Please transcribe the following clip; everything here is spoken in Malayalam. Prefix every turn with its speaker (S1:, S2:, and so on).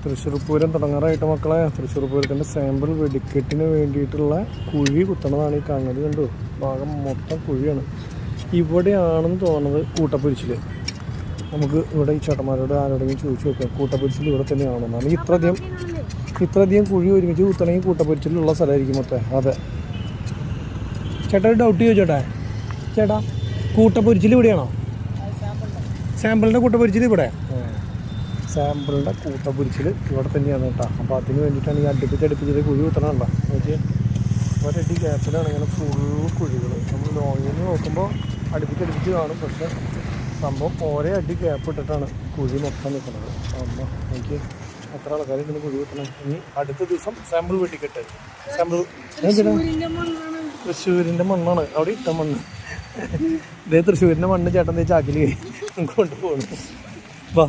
S1: തൃശ്ശൂർ പൂരം തുടങ്ങാറായിട്ട് മക്കളെ. തൃശ്ശൂർ പൂരത്തിൻ്റെ സാമ്പിൾ വെടിക്കെട്ടിന് വേണ്ടിയിട്ടുള്ള കുഴി കുത്തണതാണ് ഈ കാണുന്നത്. കണ്ടു, ഭാഗം മൊത്തം കുഴിയാണ്. ഇവിടെയാണെന്ന് തോന്നുന്നത് കൂട്ടപ്പൊരിച്ചിൽ. നമുക്ക് ഇവിടെ ഈ ചേട്ടന്മാരോട് ആരോടെങ്കിലും ചോദിച്ചു നോക്കാം, കൂട്ടപ്പൊരിച്ചിൽ ഇവിടെ തന്നെയാണെന്നാണ്. ഇത്രയധികം കുഴി ഒരുമിച്ച് കുത്തണമെങ്കിൽ കൂട്ടപ്പൊരിച്ചിലുള്ള സ്ഥലമായിരിക്കും മൊത്തം. അതെ ചേട്ടാ, ഒരു ഡൗട്ട് ചോദിച്ചോട്ടെ ചേട്ടാ, കൂട്ടപ്പൊരിച്ചിൽ ഇവിടെയാണോ? സാമ്പിളിൻ്റെ കൂട്ടപ്പൊരിച്ചിൽ ഇവിടെ, സാമ്പിളിൻ്റെ കൂട്ടപ്പൊരിച്ചിൽ ഇവിടെ തന്നെയാണ് കേട്ടോ. അപ്പോൾ അതിന് വേണ്ടിയിട്ടാണ് ഈ അടുപ്പിച്ചത് കുഴി കുത്തണമല്ല. നോക്കിയാൽ ഒരടി ഗ്യാപ്പിലാണ് ഇങ്ങനെ ഫുൾ കുഴികൾ. നമ്മൾ ലോങ്ങിൽ നിന്ന് നോക്കുമ്പോൾ അടുപ്പിച്ച് കാണും, പക്ഷേ സംഭവം ഓരോ അടി ഗ്യാപ്പ് ഇട്ടിട്ടാണ് കുഴി മൊത്തം നിൽക്കുന്നത്. അമ്മ എനിക്ക് എത്ര ആൾക്കാർ ഇതിന് കുഴി കുത്തണം. ഇനി അടുത്ത ദിവസം സാമ്പിൾ വെട്ടിക്കെട്ട്. സാമ്പിൾ തൃശ്ശൂരിൻ്റെ മണ്ണാണ് അവിടെ ഇട്ട മണ്ണ്. ഇതേ തൃശ്ശൂരിൻ്റെ മണ്ണ് ചേട്ടൻ ചാക്കിൽ കൊണ്ടുപോകണം. വാ.